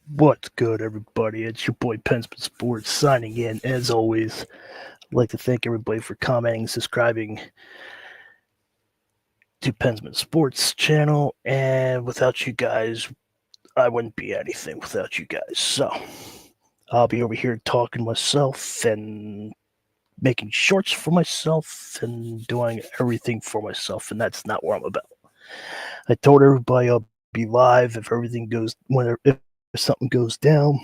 What's good, everybody? It's your boy Pensman Sports signing in. As always, I'd like to thank everybody for commenting, subscribing to Pensman Sports channel. And without you guys, I wouldn't be anything without you guys. So I'll be over here talking to myself and making shorts for myself and doing everything for myself. And that's not what I'm about. I told everybody I'll be live if everything goes if something goes down.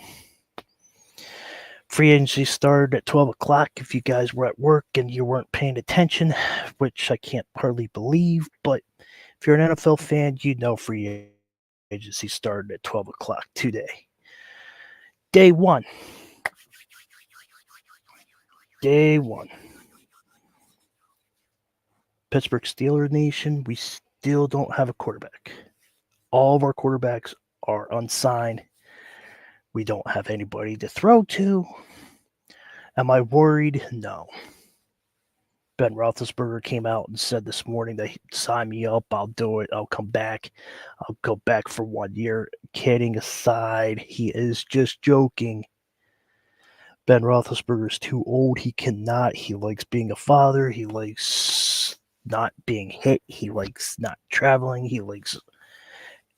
Free agency started at 12 o'clock if you guys were at work and you weren't paying attention, which I can't hardly believe. But if you're an NFL fan, you know free agency started at 12 o'clock today. Day one. Day one. Pittsburgh Steelers Nation, we still don't have a quarterback. All of our quarterbacks are unsigned. We don't have anybody to throw to. Am I worried? No. Ben Roethlisberger came out and said this morning that he'd sign me up. I'll do it. I'll come back. I'll go back for 1 year. Kidding aside, he is just joking. Ben Roethlisberger is too old. He cannot. He likes being a father. He likes not being hit. He likes not traveling. He likes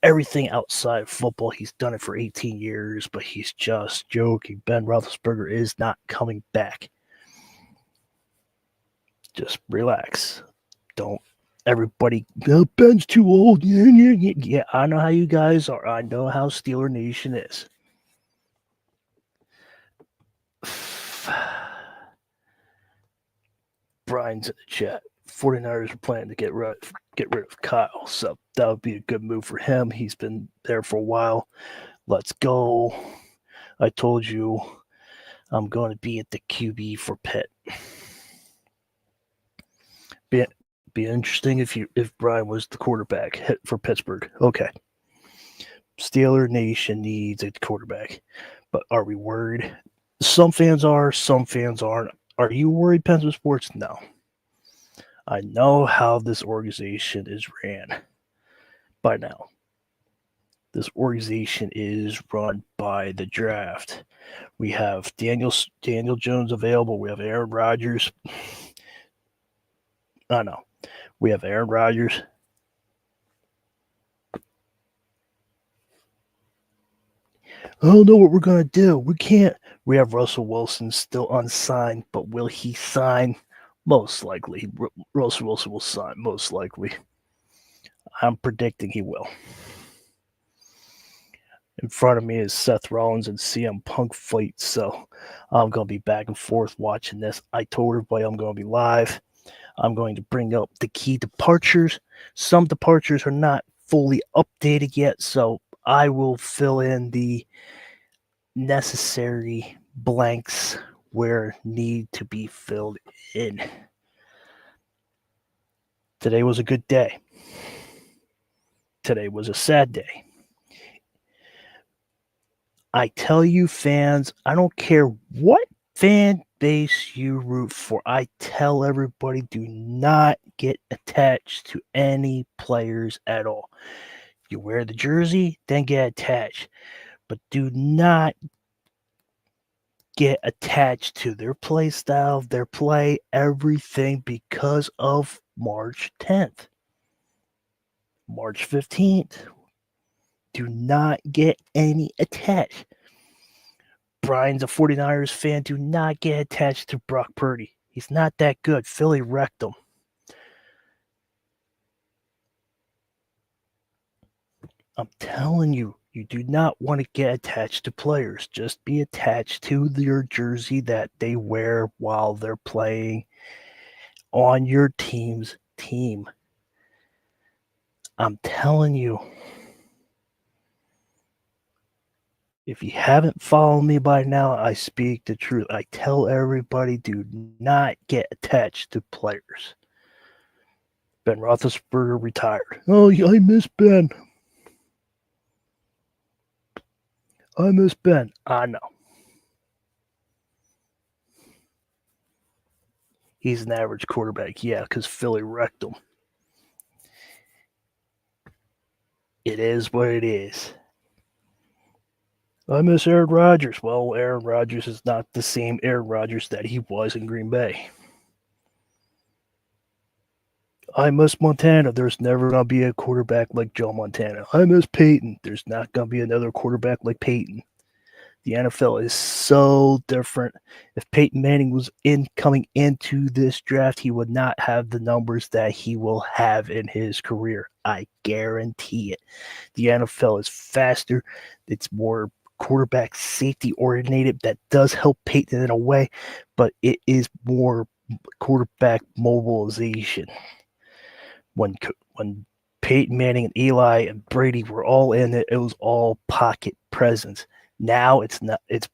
everything outside of football. He's done it for 18 years, but he's just joking. Ben Roethlisberger is not coming back. Just relax. Don't everybody, oh, Ben's too old. Yeah, I know how you guys are. I know how Steeler Nation is. Brian's in the chat. 49ers are planning to get rid of Kyle, so that would be a good move for him. He's been there for a while. Let's go. I told you I'm going to be at the QB for Pitt. Be interesting if Brian was the quarterback for Pittsburgh. Okay. Steeler Nation needs a quarterback. But are we worried? Some fans are, some fans aren't. Are you worried, Pensman Sports? No. I know how this organization is ran by now. This organization is run by the draft. We have Daniel Jones available. We have Aaron Rodgers. I know. We have Aaron Rodgers. I don't know what we're going to do. We can't. We have Russell Wilson still unsigned, but will he sign? Most likely. Russell Wilson will sign, most likely. I'm predicting he will. In front of me is Seth Rollins and CM Punk fight, so I'm going to be back and forth watching this. I told everybody I'm going to be live. I'm going to bring up the key departures. Some departures are not fully updated yet, so I will fill in the necessary blanks where need to be filled in. Today was a good day. Today was a sad day. I tell you, fans, I don't care what fan base you root for. I tell everybody, do not get attached to any players at all. You wear the jersey, then get attached. But do not get attached to their play style, their play, everything because of March 10th. March 15th. Do not get any attached. Brian's a 49ers fan. Do not get attached to Brock Purdy. He's not that good. Philly wrecked him. I'm telling you, you do not want to get attached to players. Just be attached to your jersey that they wear while they're playing on your team's team. I'm telling you. If you haven't followed me by now, I speak the truth. I tell everybody, do not get attached to players. Ben Roethlisberger retired. Oh, I miss Ben. I miss Ben. I know. He's an average quarterback, yeah, because Philly wrecked him. It is what it is. I miss Aaron Rodgers. Well, Aaron Rodgers is not the same Aaron Rodgers that he was in Green Bay. I miss Montana. There's never going to be a quarterback like Joe Montana. I miss Peyton. There's not going to be another quarterback like Peyton. The NFL is so different. If Peyton Manning was coming into this draft, he would not have the numbers that he will have in his career. I guarantee it. The NFL is faster. It's more quarterback safety oriented. That does help Peyton in a way, but it is more quarterback mobilization. When Peyton Manning and Eli and Brady were all in it, it was all pocket presence. Now it's not. It's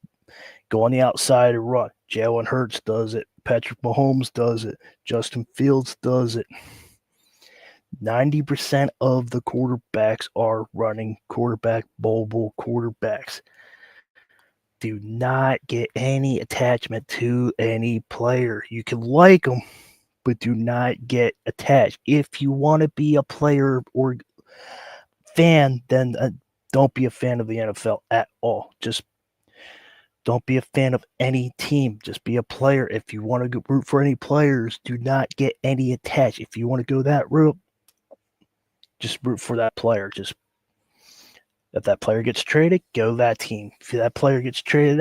go on the outside and run. Jalen Hurts does it. Patrick Mahomes does it. Justin Fields does it. 90% of the quarterbacks are running quarterback mobile quarterbacks. Do not get any attachment to any player. You can like them, but do not get attached. If you want to be a player or fan, then don't be a fan of the NFL at all. Just don't be a fan of any team. Just be a player. If you want to root for any players, do not get any attached. If you want to go that route, just root for that player. Just if that player gets traded, go to that team. If that player gets traded,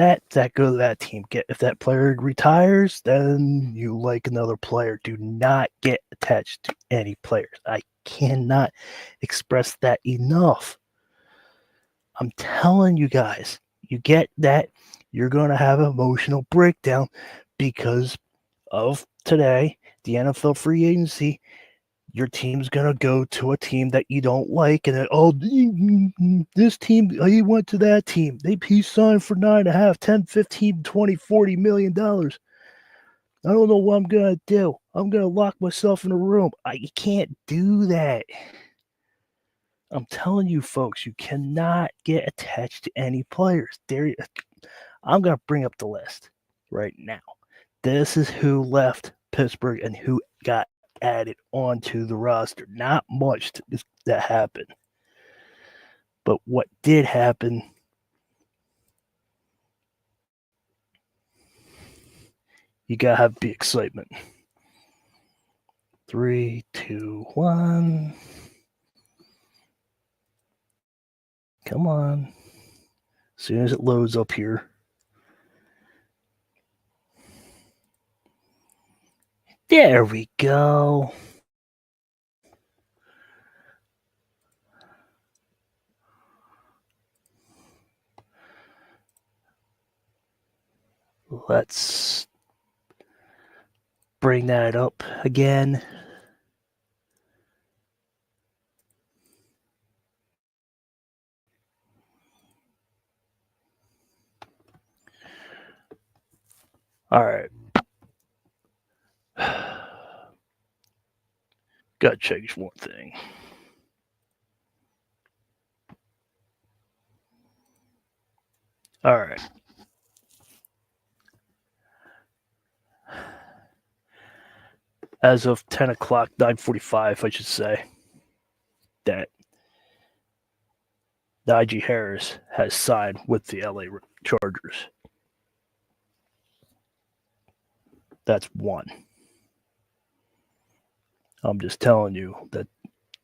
go to that team. If that player retires, then you like another player. Do not get attached to any players. I cannot express that enough. I'm telling you guys, you get that, you're going to have an emotional breakdown because of today, the NFL free agency. Your team's going to go to a team that you don't like, and then, this team, he went to that team. He signed for $9.5, $10, $15, $20, $40 million. I don't know what I'm going to do. I'm going to lock myself in a room. You can't do that. I'm telling you, folks, you cannot get attached to any players. I'm going to bring up the list right now. This is who left Pittsburgh and who got added onto the roster. Not much that happened. But what did happen, you got to have the excitement. 3, 2, 1. Come on. As soon as it loads up here. There we go. Let's bring that up again. All right. Gotta change one thing. All right. As of 10 o'clock, 9:45, I should say, that Najee Harris has signed with the LA Chargers. That's one. I'm just telling you that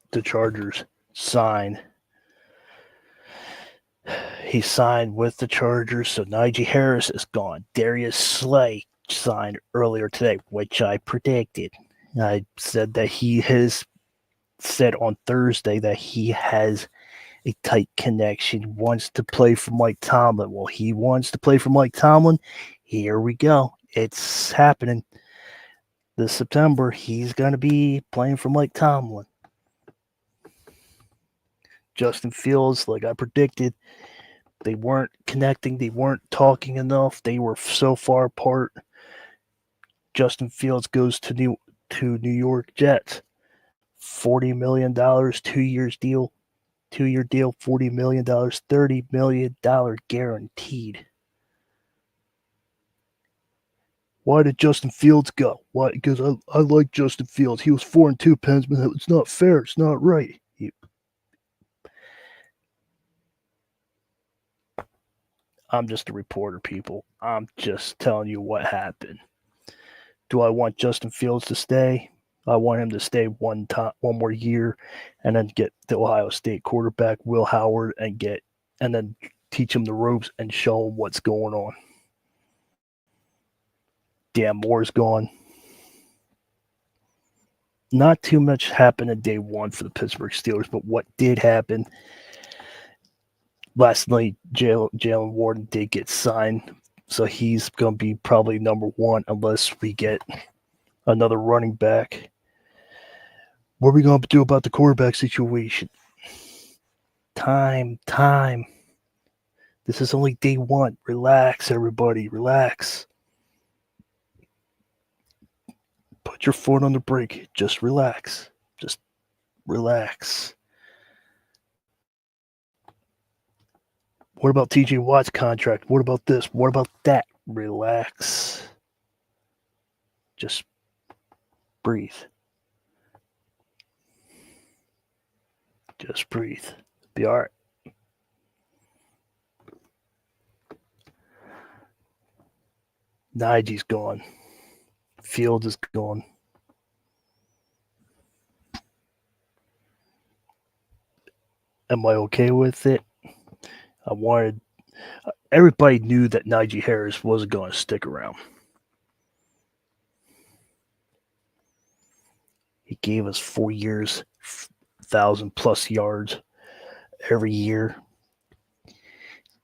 the Chargers signed. He signed with the Chargers, so Najee Harris is gone. Darius Slay signed earlier today, which I predicted. I said that he has said on Thursday that he has a tight connection, wants to play for Mike Tomlin. Well, he wants to play for Mike Tomlin. Here we go. It's happening. This September, he's going to be playing for Mike Tomlin. Justin Fields, like I predicted, they weren't connecting. They weren't talking enough. They were so far apart. Justin Fields goes to New York Jets. $40 million, 2 years deal. 2-year deal, $40 million, $30 million guaranteed. Why did Justin Fields go? Why? Because I like Justin Fields. He was 4-2, Pensman. It's not fair. It's not right. I'm just a reporter, people. I'm just telling you what happened. Do I want Justin Fields to stay? I want him to stay one more year, and then get the Ohio State quarterback Will Howard and then teach him the ropes and show him what's going on. Dan Moore's gone. Not too much happened in day one for the Pittsburgh Steelers, but what did happen last night, Jalen Warren did get signed, so he's going to be probably number one unless we get another running back. What are we going to do about the quarterback situation? Time. This is only day one. Relax, everybody. Relax. Put your foot on the brake. Just relax. Just relax. What about TJ Watt's contract? What about this? What about that? Relax. Just breathe. Just breathe. Be all right. Najee's gone. Fields is gone. Am I okay with it? Everybody knew that Najee Harris wasn't going to stick around. He gave us 4 years, 1,000+ yards every year.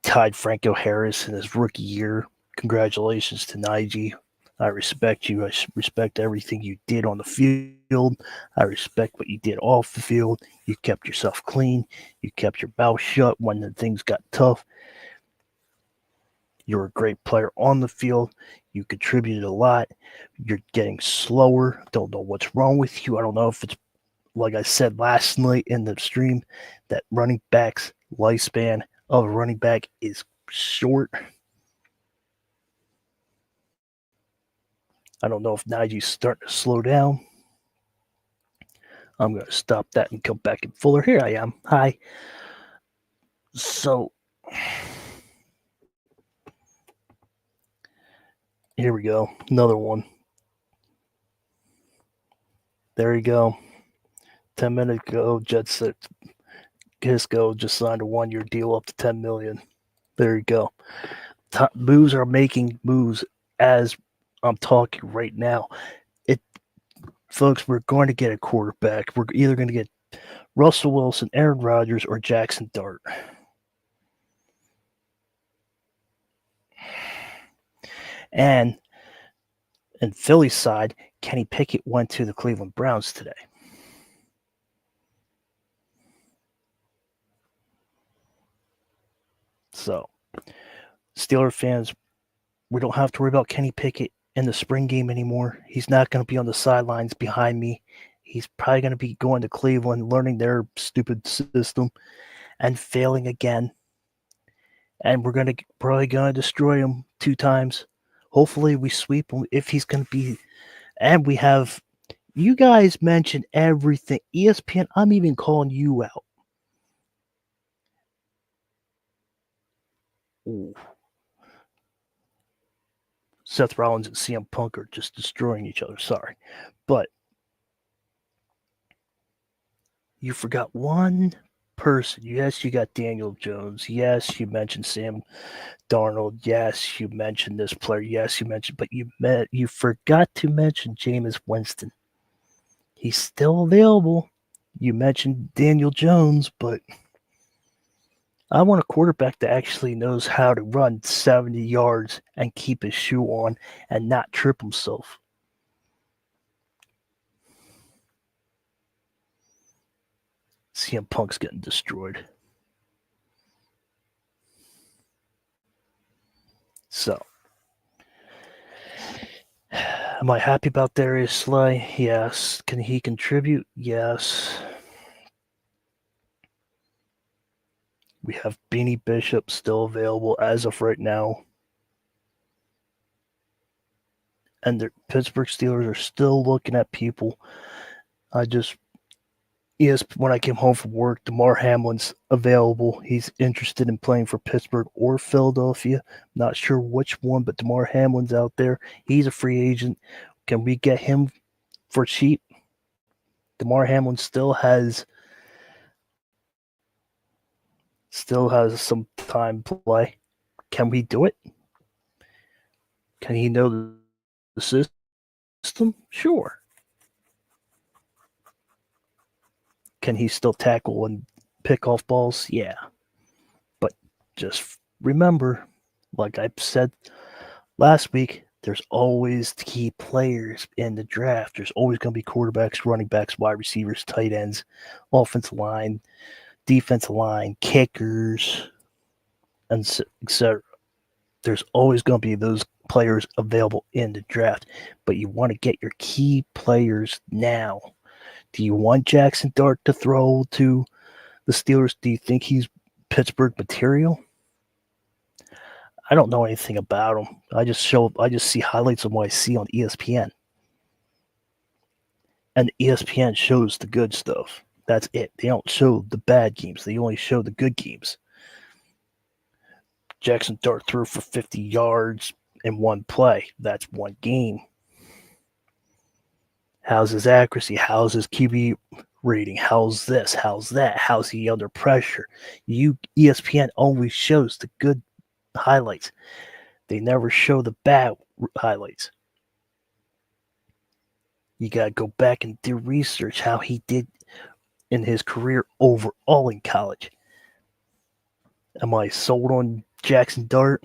Tied Franco Harris in his rookie year. Congratulations to Najee. I respect you. I respect everything you did on the field. I respect what you did off the field. You kept yourself clean. You kept your mouth shut when the things got tough. You're a great player on the field. You contributed a lot. You're getting slower. Don't know what's wrong with you. I don't know if it's, like I said last night in the stream, that running back's lifespan of a running back is short. I don't know if Najee's starting to slow down. I'm going to stop that and come back in fuller. Here I am. Hi. So, here we go. Another one. There you go. 10 minutes ago, Jets said Kisco just signed a 1-year deal up to $10 million. There you go. Moves are making moves as I'm talking right now. Folks, we're going to get a quarterback. We're either going to get Russell Wilson, Aaron Rodgers, or Jackson Dart. And in Philly's side, Kenny Pickett went to the Cleveland Browns today. So, Steeler fans, we don't have to worry about Kenny Pickett in the spring game anymore. He's not going to be on the sidelines behind me. He's probably going to be going to Cleveland, learning their stupid system, and failing again. And we're probably going to destroy him 2 times. Hopefully we sweep him if he's going to be. And we have, you guys mentioned everything. ESPN, I'm even calling you out. Ooh. Seth Rollins and CM Punk are just destroying each other. Sorry. But you forgot one person. Yes, you got Daniel Jones. Yes, you mentioned Sam Darnold. Yes, you mentioned this player. Yes, you mentioned, but you forgot to mention Jameis Winston. He's still available. You mentioned Daniel Jones, but I want a quarterback that actually knows how to run 70 yards and keep his shoe on and not trip himself. CM Punk's getting destroyed. So, am I happy about Darius Slay? Yes. Can he contribute? Yes. We have Beanie Bishop still available as of right now. And the Pittsburgh Steelers are still looking at people. when I came home from work, Damar Hamlin's available. He's interested in playing for Pittsburgh or Philadelphia. Not sure which one, but Damar Hamlin's out there. He's a free agent. Can we get him for cheap? Damar Hamlin still has some time to play. Can we do it? Can he know the system? Sure. Can he still tackle and pick off balls? Yeah. But just remember, like I said last week, there's always key players in the draft. There's always going to be quarterbacks, running backs, wide receivers, tight ends, offensive line, defensive line, kickers, and etc. There's always going to be those players available in the draft, but you want to get your key players now. Do you want Jackson Dart to throw to the Steelers? Do you think he's Pittsburgh material? I don't know anything about him. I just see highlights of what I see on ESPN. And ESPN shows the good stuff. That's it. They don't show the bad games. They only show the good games. Jackson Dart threw for 50 yards in one play. That's one game. How's his accuracy? How's his QB rating? How's this? How's that? How's he under pressure? ESPN always shows the good highlights. They never show the bad highlights. You got to go back and do research how he did in his career overall in college. Am I sold on Jackson Dart?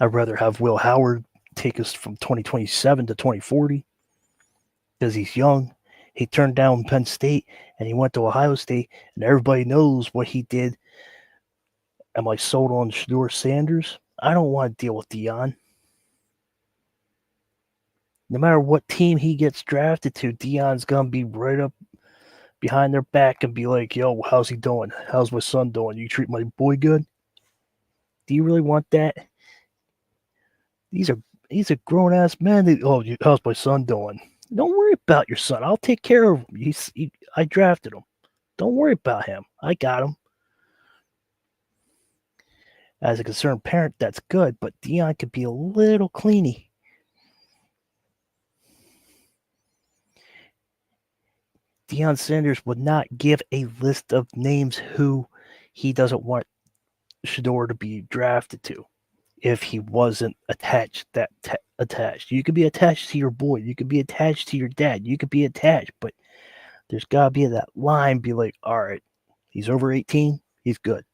I'd rather have Will Howard take us from 2027 to 2040 because he's young. He turned down Penn State and he went to Ohio State, and everybody knows what he did. Am I sold on Shedeur Sanders? I don't want to deal with Deion. No matter what team he gets drafted to, Deion's going to be right up behind their back and be like, yo, how's he doing? How's my son doing? You treat my boy good? Do you really want that? He's a grown-ass man. How's my son doing? Don't worry about your son. I'll take care of him. I drafted him. Don't worry about him. I got him. As a concerned parent, that's good, but Deion could be a little cleany. Deion Sanders would not give a list of names who he doesn't want Shedeur to be drafted to if he wasn't attached. Attached. You could be attached to your boy. You could be attached to your dad. You could be attached, but there's got to be that line. Be like, all right, he's over 18. He's good.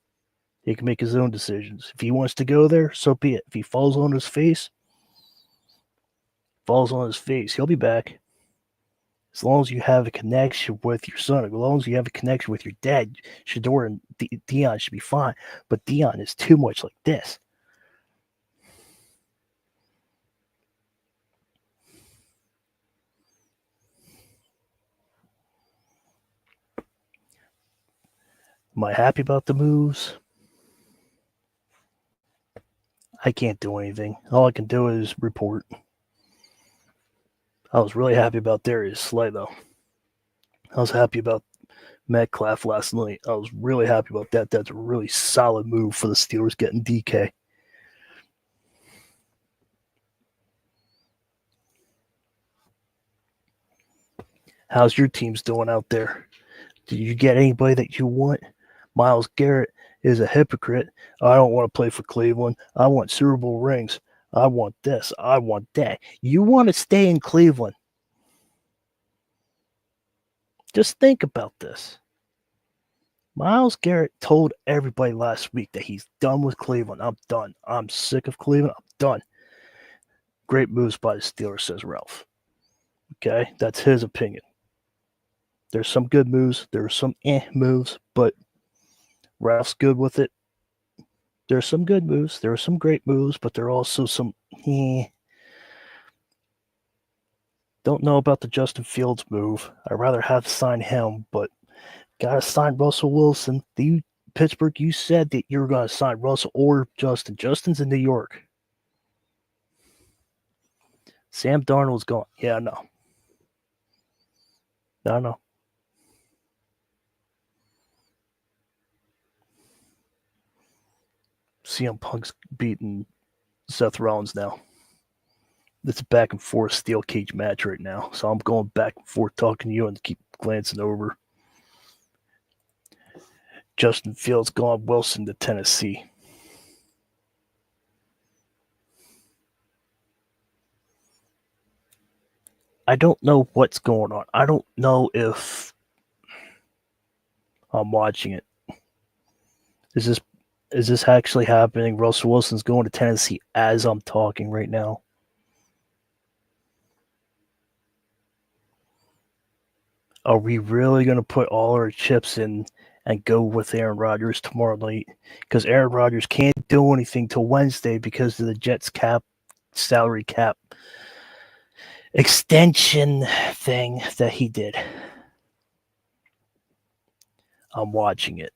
He can make his own decisions. If he wants to go there, so be it. If he falls on his face, he'll be back. As long as you have a connection with your son, as long as you have a connection with your dad, Shedeur and Deion should be fine. But Deion is too much like this. Am I happy about the moves? I can't do anything. All I can do is report. I was really happy about Darius Slay, though. I was happy about Metcalf last night. I was really happy about that. That's a really solid move for the Steelers getting DK. How's your teams doing out there? Did you get anybody that you want? Myles Garrett is a hypocrite. I don't want to play for Cleveland. I want Super Bowl rings. I want this. I want that. You want to stay in Cleveland. Just think about this. Myles Garrett told everybody last week that he's done with Cleveland. I'm done. I'm sick of Cleveland. I'm done. Great moves by the Steelers, says Ralph. Okay, that's his opinion. There's some good moves. There are some moves, but Ralph's good with it. There are some good moves. There are some great moves, but there are also some Don't know about the Justin Fields move. I'd rather have signed him, but gotta sign Russell Wilson. Pittsburgh, you said that you were going to sign Russell or Justin. Justin's in New York. Sam Darnold's gone. Yeah, no. I don't know. CM Punk's beating Seth Rollins now. It's a back and forth steel cage match right now. So I'm going back and forth talking to you and keep glancing over. Justin Fields going Wilson to Tennessee. I don't know what's going on. I don't know if I'm watching it. Is this actually happening? Russell Wilson's going to Tennessee as I'm talking right now. Are we really going to put all our chips in and go with Aaron Rodgers tomorrow night? Because Aaron Rodgers can't do anything till Wednesday because of the Jets salary cap extension thing that he did. I'm watching it.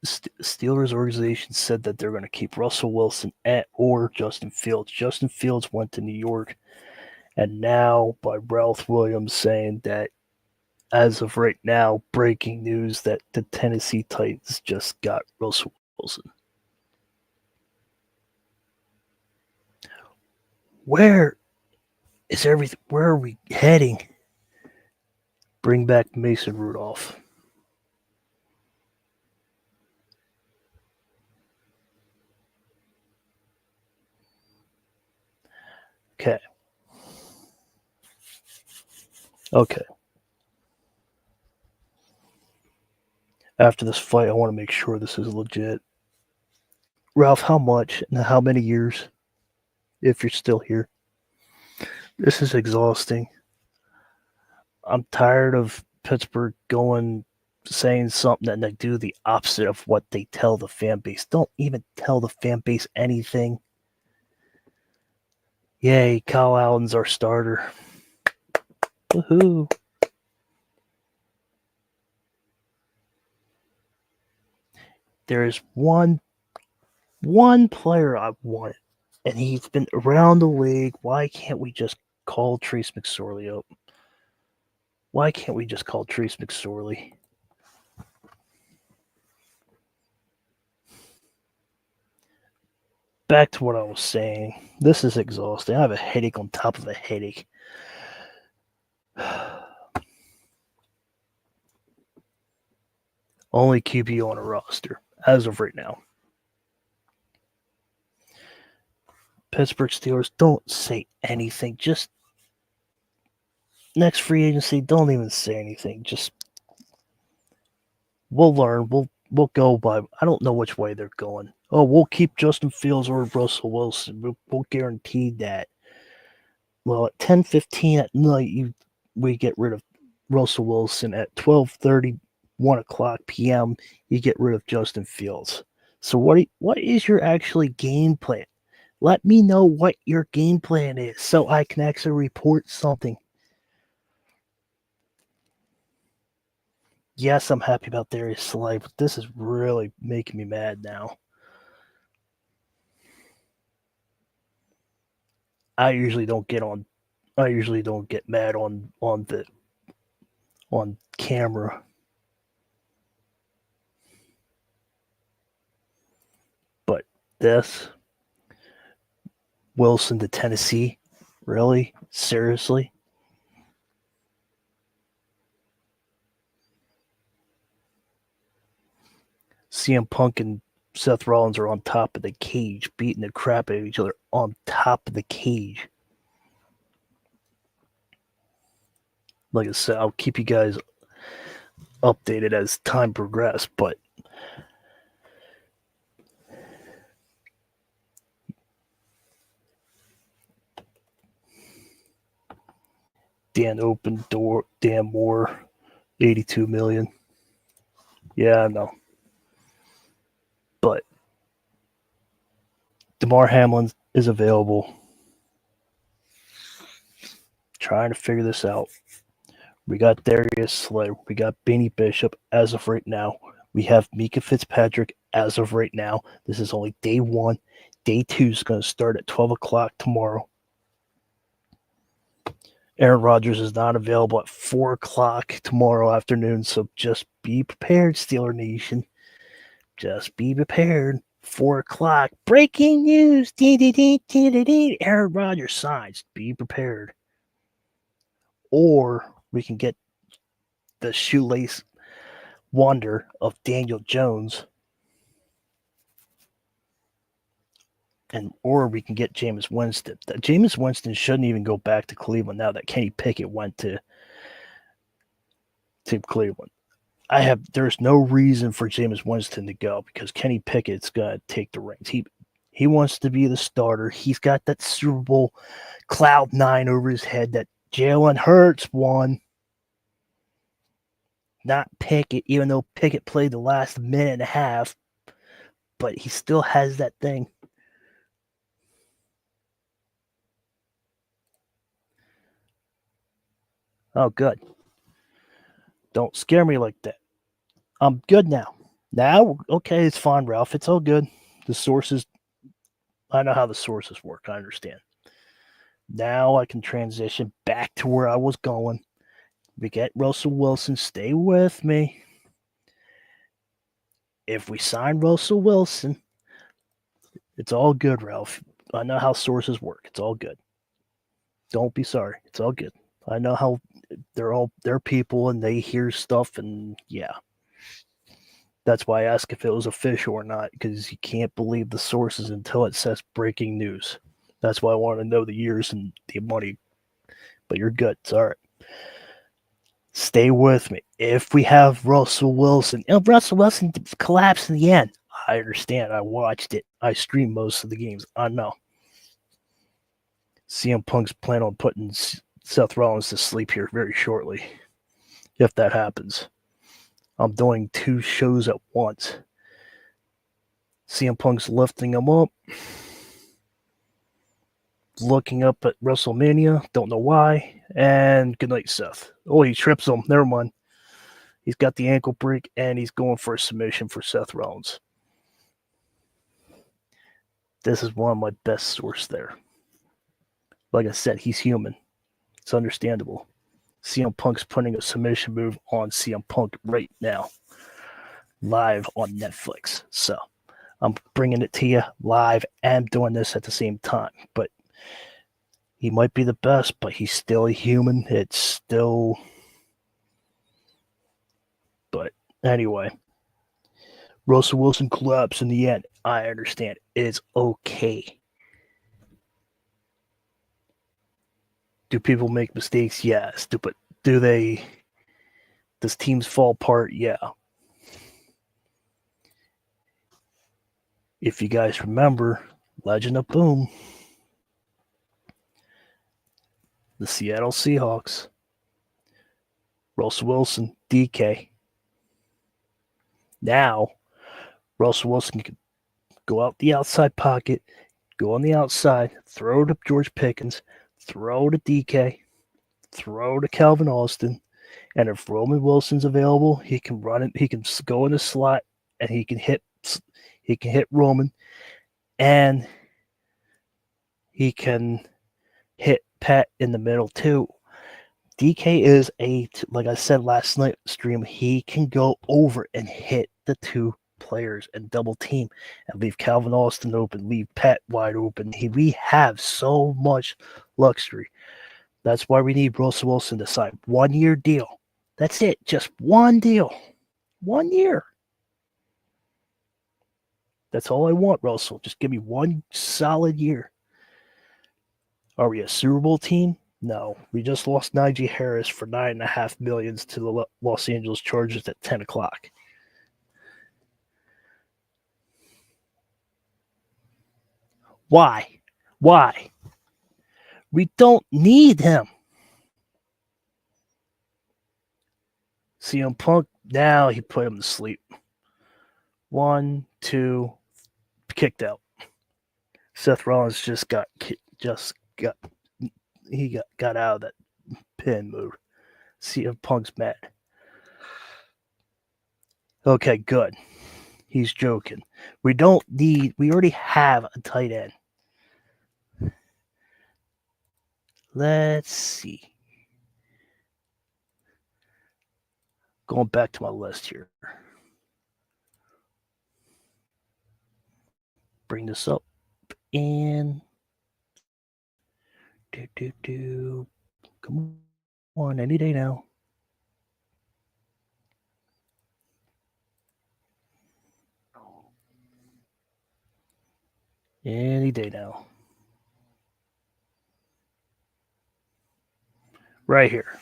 Steelers organization said that they're going to keep Russell Wilson or Justin Fields. Justin Fields went to New York, and now by Ralph Williams saying that as of right now, breaking news that the Tennessee Titans just got Russell Wilson. Where is everything? Where are we heading? Bring back Mason Rudolph. Okay. Okay. After this fight, I want to make sure this is legit. Ralph, how much and how many years? If you're still here. This is exhausting. I'm tired of Pittsburgh saying something and they do the opposite of what they tell the fan base. Don't even tell the fan base anything. Yay, Kyle Allen's our starter. Woohoo. There is one player I want, and he's been around the league. Why can't we just call Trace McSorley up? Why can't we just call Trace McSorley? Back to what I was saying. This is exhausting. I have a headache on top of a headache. Only QB on a roster as of right now. Pittsburgh Steelers, don't say anything. Just next free agency, don't even say anything. Just we'll learn. We'll go by. I don't know which way they're going. Oh, we'll keep Justin Fields or Russell Wilson. We'll guarantee that. Well, at 10:15 at night, we get rid of Russell Wilson. At 12:30, 1 o'clock p.m., you get rid of Justin Fields. So what is your actually game plan? Let me know what your game plan is so I can actually report something. Yes, I'm happy about Darius Slay, but this is really making me mad now. I usually don't get mad on camera. But this Wilson to Tennessee, really? Seriously? CM Punk and Seth Rollins are on top of the cage, beating the crap out of each other on top of the cage. Like I said, I'll keep you guys updated as time progresses, but Dan Moore, 82 million. Yeah, I know. But DeMar Hamlin is available. Trying to figure this out. We got Darius Slay. We got Benny Bishop as of right now. We have Mika Fitzpatrick as of right now. This is only day one. Day 2 is going to start at 12 o'clock tomorrow. Aaron Rodgers is not available at 4 o'clock tomorrow afternoon, so just be prepared, Steeler Nation. Just be prepared. 4 o'clock. Breaking news. Aaron Rodgers signs. Be prepared. Or we can get the shoelace wonder of Daniel Jones. Or we can get Jameis Winston. Jameis Winston shouldn't even go back to Cleveland now that Kenny Pickett went to Cleveland. There's no reason for Jameis Winston to go because Kenny Pickett's gonna take the reins. He wants to be the starter. He's got that Super Bowl cloud 9 over his head that Jalen Hurts won. Not Pickett, even though Pickett played the last minute and a half, but he still has that thing. Oh, good. Don't scare me like that. I'm good now. Now, okay, it's fine, Ralph. It's all good. The sources, I know how the sources work. I understand. Now I can transition back to where I was going. We get Russell Wilson. Stay with me. If we sign Russell Wilson, it's all good, Ralph. I know how sources work. It's all good. Don't be sorry. It's all good. I know how they're people and they hear stuff and yeah. That's why I ask if it was official or not, because you can't believe the sources until it says breaking news. That's why I want to know the years and the money. But you're good. It's all right. Stay with me. If we have Russell Wilson, and Russell Wilson collapsed in the end, I understand. I watched it. I streamed most of the games. I know. CM Punk's plan on putting Seth Rollins to sleep here very shortly, if that happens. I'm doing 2 shows at once. CM Punk's lifting him up, looking up at WrestleMania, don't know why, and good night, Seth. Oh, he trips him. Never mind. He's got the ankle break, and he's going for a submission for Seth Rollins. This is one of my best sources there. Like I said, he's human. It's understandable. CM Punk's putting a submission move on CM Punk right now, live on Netflix. So I'm bringing it to you live and doing this at the same time. But he might be the best, but he's still a human. It's still... But anyway, Russell Wilson collapsed in the end. I understand. It's okay. Do people make mistakes? Yes. Does teams fall apart? Yeah. If you guys remember, Legend of Boom, the Seattle Seahawks, Russell Wilson, DK. Now, Russell Wilson can go out the outside pocket, go on the outside, throw to George Pickens, throw to DK, throw to Calvin Austin, and if Roman Wilson's available, he can run it. He can go in the slot and he can hit Roman, and he can hit Pat in the middle too. DK is like I said last night stream, he can go over and hit the 2 players and double team and leave Calvin Austin open, leave Pat wide open. We have so much luxury. That's why we need Russell Wilson to sign 1-year deal. That's it. Just 1 deal. 1 year. That's all I want, Russell. Just give me 1 solid year. Are we a Super Bowl team? No. We just lost Najee Harris for $9.5 million to the Los Angeles Chargers at 10 o'clock. Why? We don't need him. CM Punk, now he put him to sleep. 1, 2, kicked out. Seth Rollins just got out of that pin move. CM Punk's mad. Okay, good. He's joking. We already have a tight end. Let's see. Going back to my list here. Bring this up and come on, any day now. Any day now. Right here.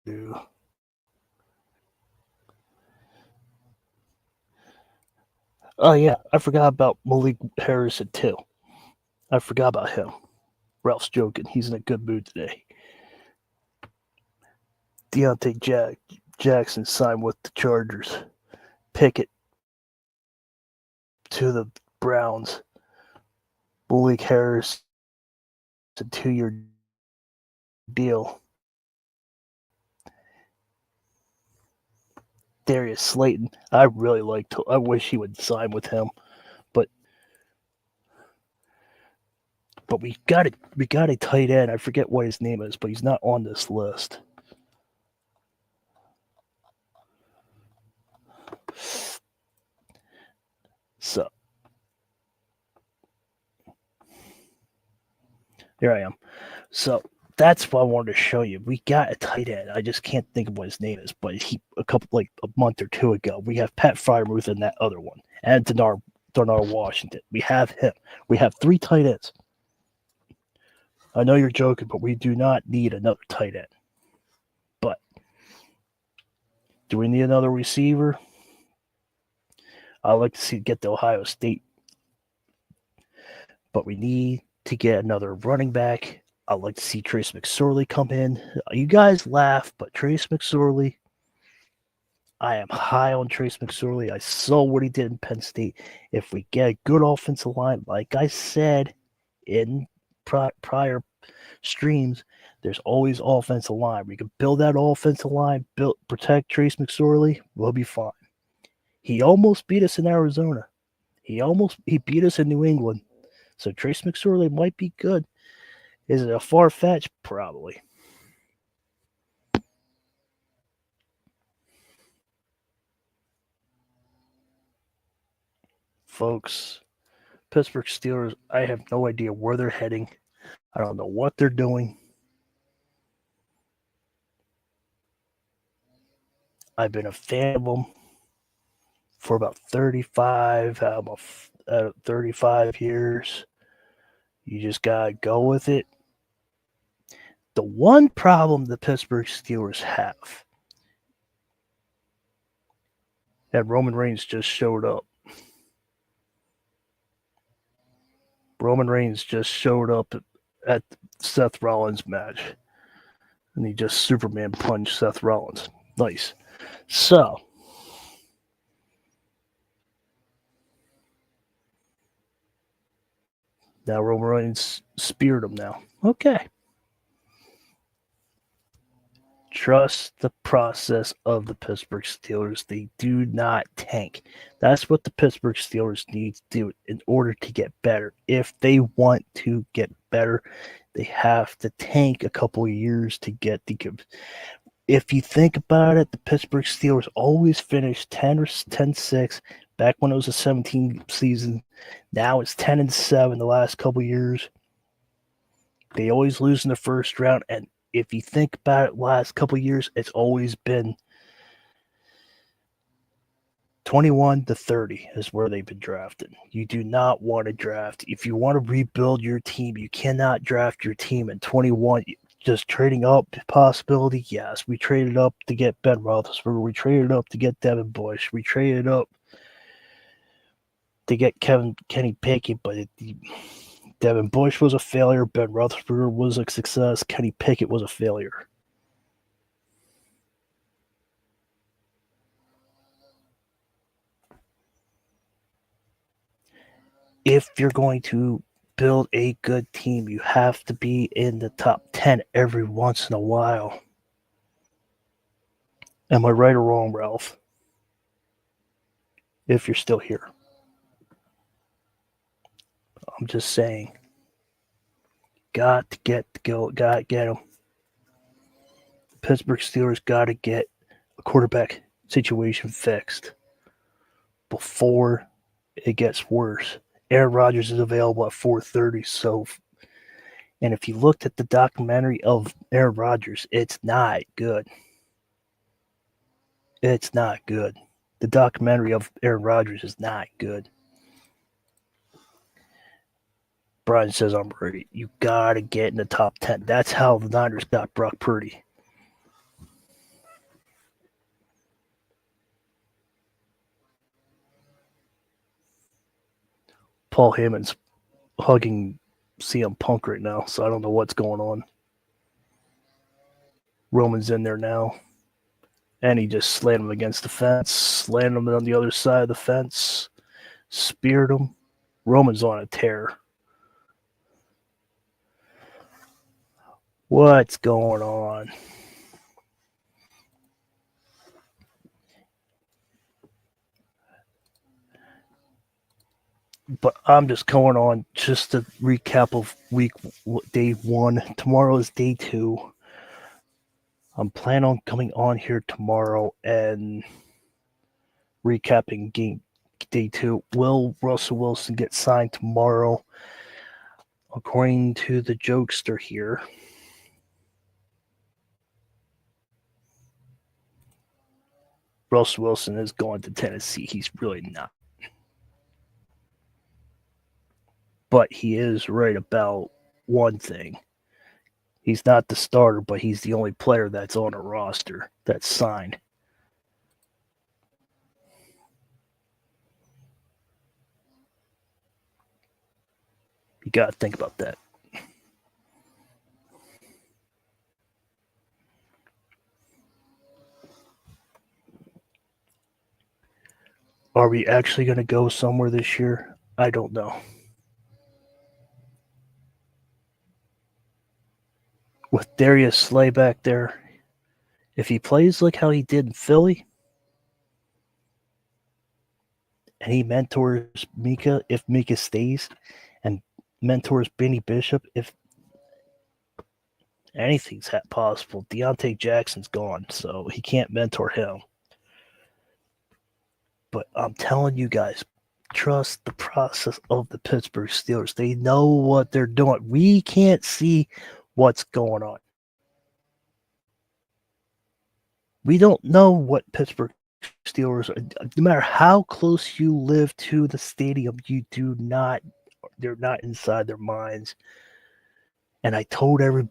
Do. Oh yeah, I forgot about Malik Harrison too. I forgot about him. Ralph's joking. He's in a good mood today. Deontay Jackson signed with the Chargers. Pickett to the Browns. Malik Harris, a 2-year deal. Darius Slayton, I really liked. I wish he would sign with him, but we got a tight end. I forget what his name is, but he's not on this list. So here I am. So that's what I wanted to show you. We got a tight end. I just can't think of what his name is, but a month or two ago, we have Pat Freiermuth in that other one, and Denard Washington. We have him. We have 3 tight ends. I know you're joking, but we do not need another tight end. But do we need another receiver? I'd like to get to Ohio State, but we need to get another running back. I'd like to see Trace McSorley come in. You guys laugh, but Trace McSorley, I am high on Trace McSorley. I saw what he did in Penn State. If we get a good offensive line, like I said in prior streams, there's always offensive line. We can build that offensive line, protect Trace McSorley, we'll be fine. He almost beat us in Arizona. He beat us in New England. So Trace McSorley might be good. Is it a far fetch? Probably. Folks, Pittsburgh Steelers, I have no idea where they're heading. I don't know what they're doing. I've been a fan of them for about 35 years. You just got to go with it. The one problem the Pittsburgh Steelers have, and Roman Reigns just showed up. Roman Reigns just showed up at Seth Rollins' match. And he just Superman punched Seth Rollins. Nice. So, now Roman Reigns speared him now. Okay. Trust the process of the Pittsburgh Steelers. They do not tank. That's what the Pittsburgh Steelers need to do in order to get better. If they want to get better, they have to tank a couple of years to get the. If you think about it, the Pittsburgh Steelers always finish 10 or 10-6 back when it was a 17 season. Now it's 10-7 the last couple of years. They always lose in the first round, and if you think about it, last couple of years, it's always been 21-30 is where they've been drafted. You do not want to draft. If you want to rebuild your team, you cannot draft your team in 21. Just trading up possibility, yes. We traded up to get Ben Roethlisberger. We traded up to get Devin Bush. We traded up to get Kenny Pickett, but Devin Bush was a failure. Ben Roethlisberger was a success. Kenny Pickett was a failure. If you're going to build a good team, you have to be in the top 10 every once in a while. Am I right or wrong, Ralph? If you're still here. I'm just saying. Got to get them. Pittsburgh Steelers got to get a quarterback situation fixed before it gets worse. Aaron Rodgers is available at 4:30, so and if you looked at the documentary of Aaron Rodgers, it's not good. It's not good. The documentary of Aaron Rodgers is not good. Brian says I'm ready. You gotta get in the top 10. That's how the Niners got Brock Purdy. Paul Heyman's hugging CM Punk right now, so I don't know what's going on. Roman's in there now. And he just slammed him against the fence, slammed him on the other side of the fence, speared him. Roman's on a tear. What's going on? But I'm just going on just a recap of day 1. Tomorrow is day 2. I'm planning on coming on here tomorrow and recapping game day 2. Will Russell Wilson get signed tomorrow? According to the jokester here, Russell Wilson is going to Tennessee. He's really not. But he is right about one thing. He's not the starter, but he's the only player that's on a roster that's signed. You got to think about that. Are we actually going to go somewhere this year? I don't know. With Darius Slay back there, if he plays like how he did in Philly, and he mentors Mika, if Mika stays, and mentors Benny Bishop, if anything's possible. Deontay Jackson's gone, so he can't mentor him. But I'm telling you guys, trust the process of the Pittsburgh Steelers. They know what they're doing. We can't see what's going on. We don't know what Pittsburgh Steelers are. No matter how close you live to the stadium, they're not inside their minds. And I told everybody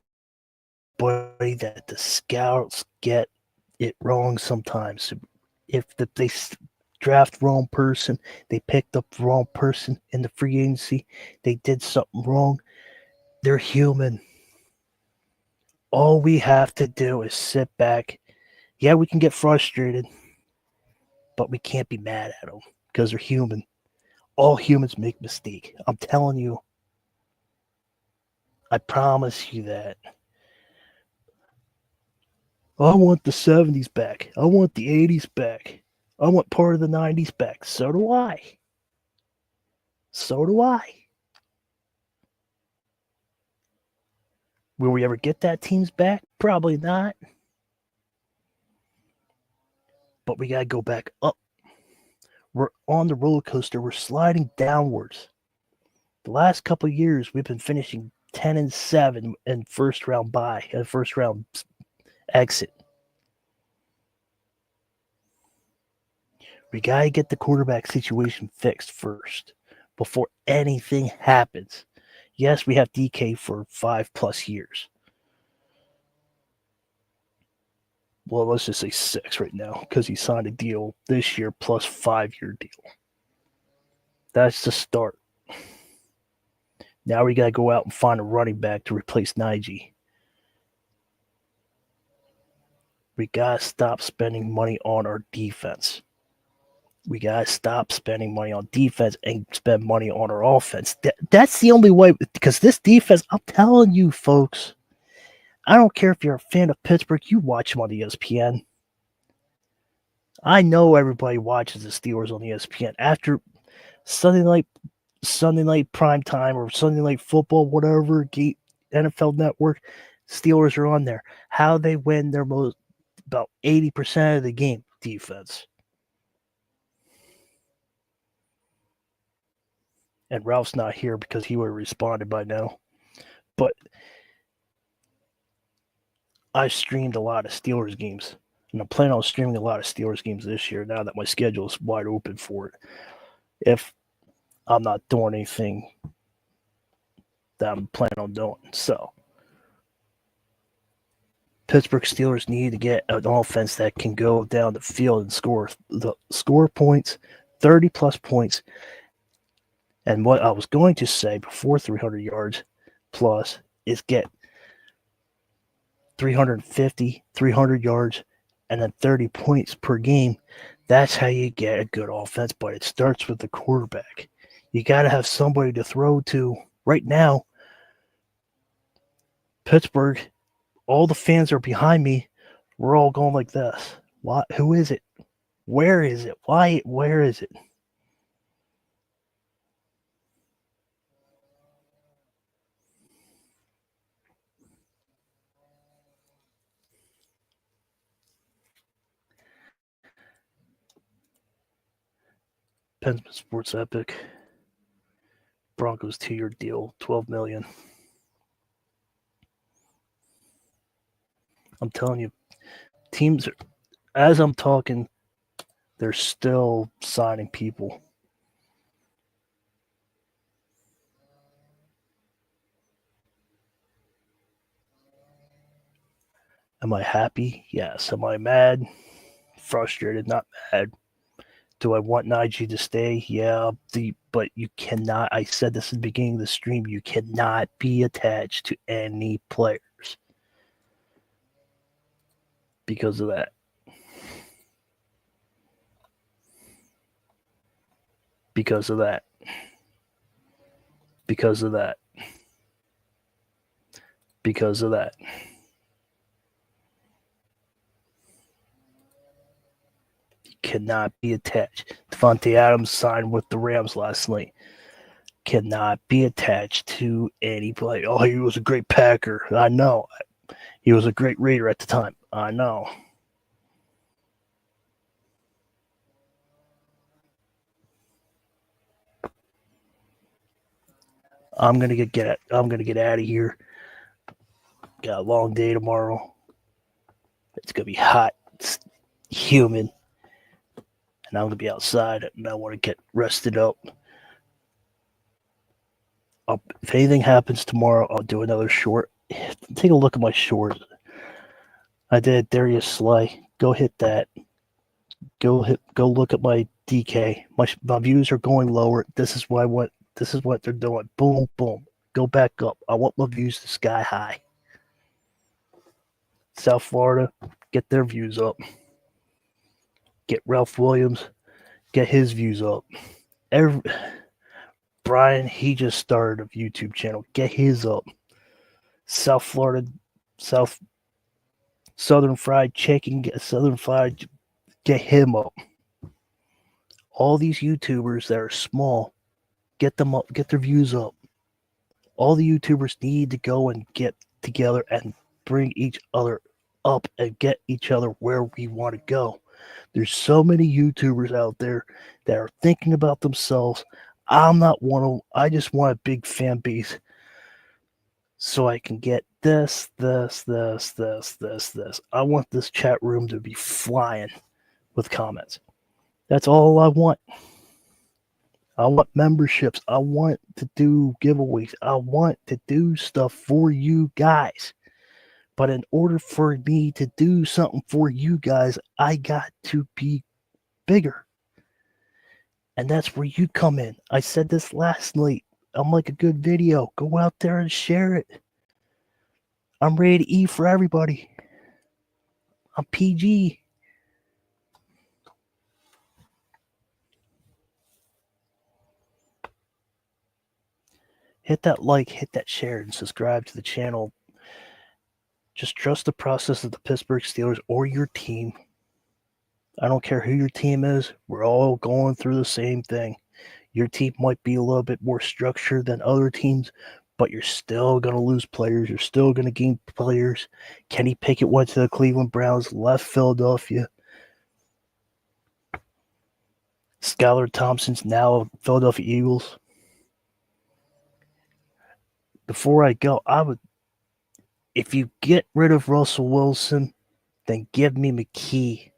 that the scouts get it wrong sometimes. If they draft wrong person, they picked up the wrong person in the free agency, they did something wrong. They're human. All we have to do is sit back. Yeah, we can get frustrated, but we can't be mad at them because they're human. All humans make mistakes. I'm telling you. I promise you that. I want the 70s back. I want the 80s back. I want part of the 90s back. So do I. So do I. Will we ever get that teams back? Probably not. But we got to go back up. We're on the roller coaster. We're sliding downwards. The last couple of years, we've been finishing 10-7 in first round exit. We got to get the quarterback situation fixed first before anything happens. Yes, we have DK for 5+ years. Well, let's just say 6 right now because he signed a deal this year plus 5-year deal. That's the start. Now we got to go out and find a running back to replace Najee. We got to stop spending money on our defense. We got to stop spending money on defense and spend money on our offense. That's the only way, because this defense, I'm telling you, folks, I don't care if you're a fan of Pittsburgh, you watch them on ESPN. I know everybody watches the Steelers on ESPN. After Sunday night prime time or Sunday night football, whatever, NFL Network, Steelers are on there. How they win their about 80% of the game, defense. And Ralph's not here because he would have responded by now. But I've streamed a lot of Steelers games. And I'm planning on streaming a lot of Steelers games this year now that my schedule is wide open for it. If I'm not doing anything that I'm planning on doing. So, Pittsburgh Steelers need to get an offense that can go down the field and score points, 30-plus points. And what I was going to say before 300 yards plus is get 350, 300 yards, and then 30 points per game. That's how you get a good offense, but it starts with the quarterback. You got to have somebody to throw to. Right now, Pittsburgh, all the fans are behind me. We're all going like this. What? Who is it? Where is it? Why? Where is it? Penman Sports Epic. Broncos 2-year deal, $12 million. I'm telling you, teams, as I'm talking, they're still signing people. Am I happy? Yes. Am I mad? Frustrated, not mad. Do I want Najee to stay? Yeah. But you cannot, I said this at the beginning of the stream, you cannot be attached to any players because of that. Because of that. Because of that. Because of that. Cannot be attached. Devontae Adams signed with the Rams last night. Cannot be attached to any player. Oh, he was a great Packer. I know. He was a great Raider at the time. I know. I'm gonna get out of here. Got a long day tomorrow. It's gonna be hot. It's humid. And I'm going to be outside and I want to get rested up. If anything happens tomorrow, I'll do another short. Take a look at my short. I did Darius Slay. Go hit that. Go look at my DK. My views are going lower. This is what they're doing. Boom, boom. Go back up. I want my views to sky high. South Florida, get their views up. Get Ralph Williams, get his views up. Brian, he just started a YouTube channel. Get his up. South Florida, Southern Fried Chicken, get him up. All these YouTubers that are small, get them up, get their views up. All the YouTubers need to go and get together and bring each other up and get each other where we want to go. There's so many YouTubers out there that are thinking about themselves. I'm not one of them. I just want a big fan base so I can get this. I want this chat room to be flying with comments. That's all I want. I want memberships. I want to do giveaways. I want to do stuff for you guys. But in order for me to do something for you guys, I got to be bigger. And that's where you come in. I said this last night. I'm like a good video. Go out there and share it. I'm ready to eat for everybody. I'm PG. Hit that like, hit that share, and subscribe to the channel. Just trust the process of the Pittsburgh Steelers or your team. I don't care who your team is. We're all going through the same thing. Your team might be a little bit more structured than other teams, but you're still going to lose players. You're still going to gain players. Kenny Pickett went to the Cleveland Browns, left Philadelphia. Skylar Thompson's now Philadelphia Eagles. Before I go, if you get rid of Russell Wilson, then give me McKee.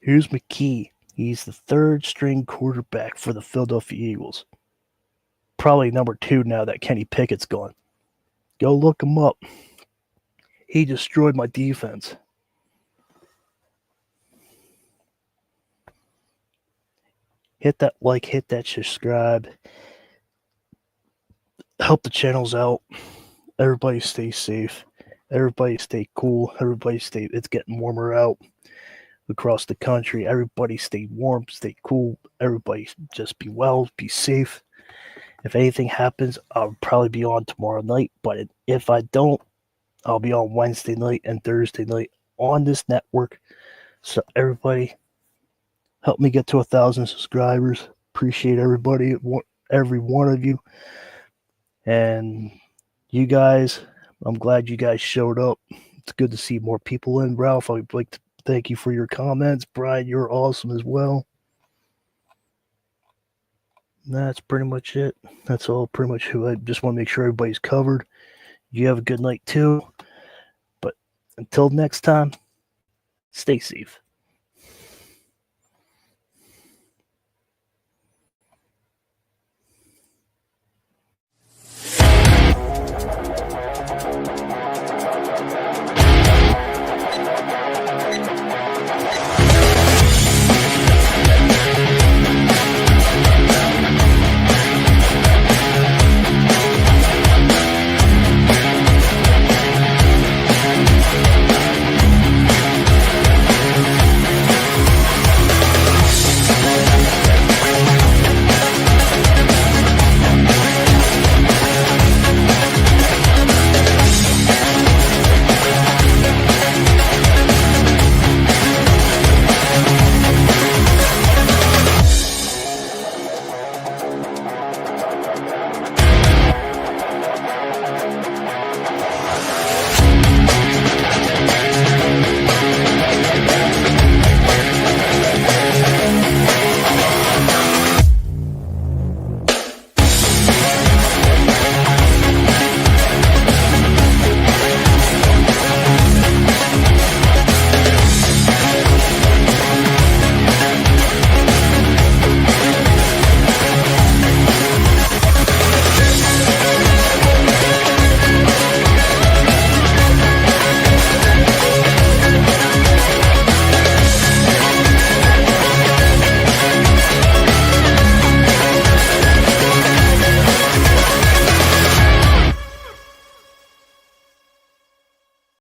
Here's McKee. He's the third string quarterback for the Philadelphia Eagles. Probably number 2 now that Kenny Pickett's gone. Go look him up. He destroyed my defense. Hit that like, hit that subscribe. Help the channels out. Everybody stay safe. Everybody stay cool. It's getting warmer out across the country. Everybody stay warm, stay cool. Everybody just be well, be safe. If anything happens, I'll probably be on tomorrow night. But if I don't, I'll be on Wednesday night and Thursday night on this network. So everybody, help me get to 1,000 subscribers. Appreciate everybody, every one of you. And you guys, I'm glad you guys showed up. It's good to see more people in. Ralph, I'd like to thank you for your comments. Brian, you're awesome as well. That's pretty much it. That's all pretty much who I just want to make sure everybody's covered. You have a good night too. But until next time, stay safe.